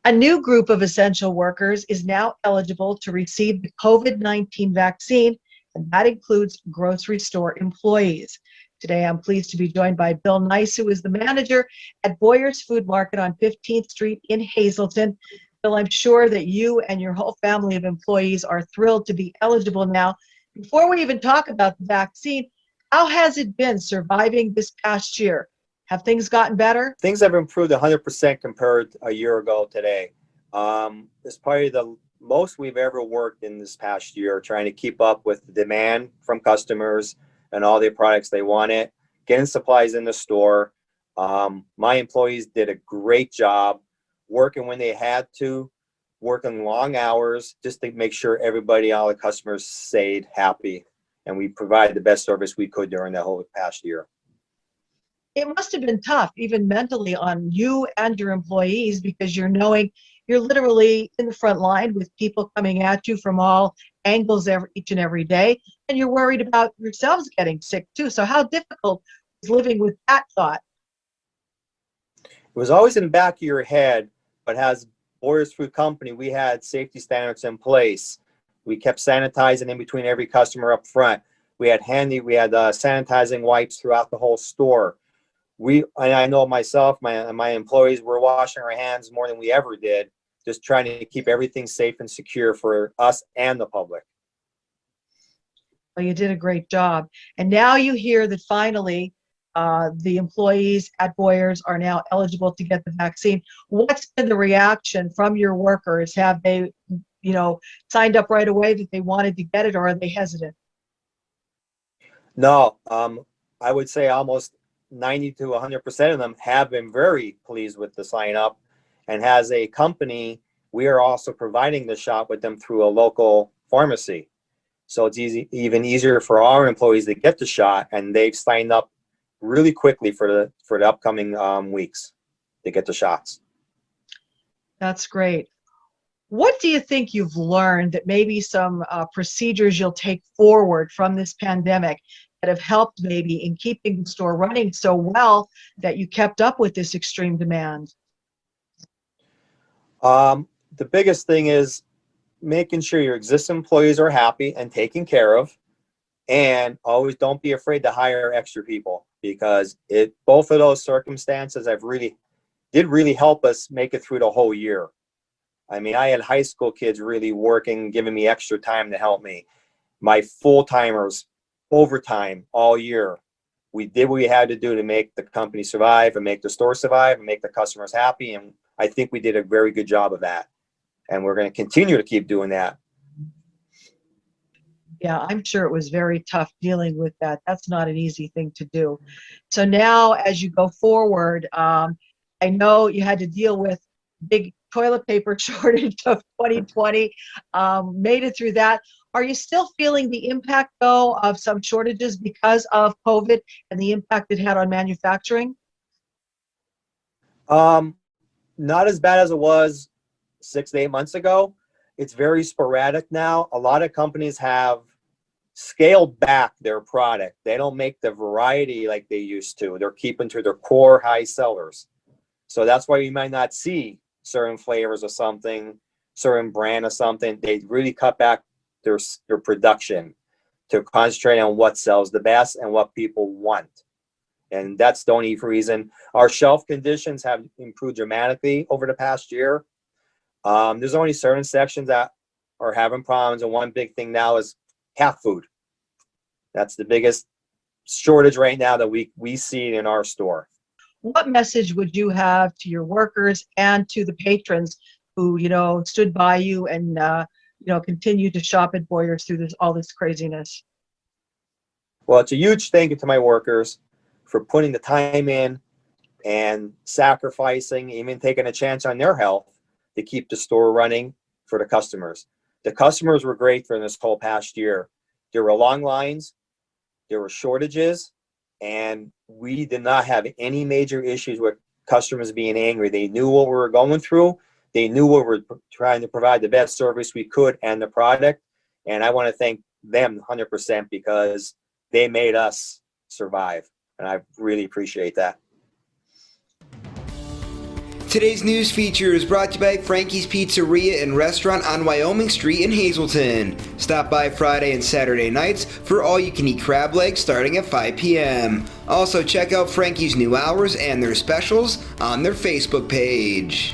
A new group of essential workers is now eligible to receive the COVID-19 vaccine, and that includes grocery store employees. Today, I'm pleased to be joined by Bill Nice, who is the manager at Boyer's Food Market on 15th Street in Hazleton. Bill, I'm sure that you and your whole family of employees are thrilled to be eligible now. Before we even talk about the vaccine, how has it been surviving this past year? Have things gotten better? Things have improved 100% compared to a year ago today. It's probably the most we've ever worked in this past year, trying to keep up with the demand from customers and all the products they wanted, getting supplies in the store. My employees did a great job working when they had to, working long hours just to make sure everybody, all the customers stayed happy. And we provided the best service we could during the whole past year. It must have been tough, even mentally, on you and your employees, because you're knowing you're literally in the front line with people coming at you from all angles each and every day, and you're worried about yourselves getting sick too. So how difficult was living with that thought? It was always in the back of your head, but as Boyer's Food Company, we had safety standards in place. We kept sanitizing in between every customer up front. We had sanitizing wipes throughout the whole store. And I know myself, my employees were washing our hands more than we ever did, just trying to keep everything safe and secure for us and the public. Well, you did a great job. And now you hear that finally the employees at Boyer's are now eligible to get the vaccine. What's been the reaction from your workers? Have they, signed up right away that they wanted to get it, or are they hesitant? No, I would say almost 90 to 100% of them have been very pleased with the sign up. And as a company, we are also providing the shot with them through a local pharmacy. So it's even easier for our employees to get the shot, and they've signed up really quickly for the upcoming weeks to get the shots. That's great. What do you think you've learned that maybe some procedures you'll take forward from this pandemic that have helped maybe in keeping the store running so well that you kept up with this extreme demand? The biggest thing is making sure your existing employees are happy and taken care of, and always don't be afraid to hire extra people, because both of those circumstances did really help us make it through the whole year. I mean, I had high school kids really working, giving me extra time to help me. My full-timers, overtime all year. We did what we had to do to make the company survive and make the store survive and make the customers happy. And I think we did a very good job of that. And we're going to continue to keep doing that. Yeah, I'm sure it was very tough dealing with that. That's not an easy thing to do. So now as you go forward, I know you had to deal with big toilet paper shortage of 2020, made it through that. Are you still feeling the impact, though, of some shortages because of COVID and the impact it had on manufacturing? Not as bad as it was 6 to 8 months ago. It's very sporadic now. A lot of companies have scaled back their product. They don't make the variety like they used to. They're keeping to their core high sellers. So that's why you might not see certain flavors of something, certain brand of something. They really cut back their production to concentrate on what sells the best and what people want. And that's the only reason. Our shelf conditions have improved dramatically over the past year. There's only certain sections that are having problems, and one big thing now is cat food. That's the biggest shortage right now that we see in our store. What message would you have to your workers and to the patrons who, stood by you and, continue to shop at Boyer's through all this craziness? Well, it's a huge thank you to my workers for putting the time in and sacrificing, even taking a chance on their health to keep the store running for the customers. The customers were great for this whole past year. There were long lines, there were shortages, and we did not have any major issues with customers being angry. They knew what we were going through. They knew we were trying to provide the best service we could and the product. And I want to thank them 100% because they made us survive. And I really appreciate that. Today's news feature is brought to you by Frankie's Pizzeria and Restaurant on Wyoming Street in Hazleton. Stop by Friday and Saturday nights for all-you-can-eat crab legs starting at 5 p.m. Also, check out Frankie's new hours and their specials on their Facebook page.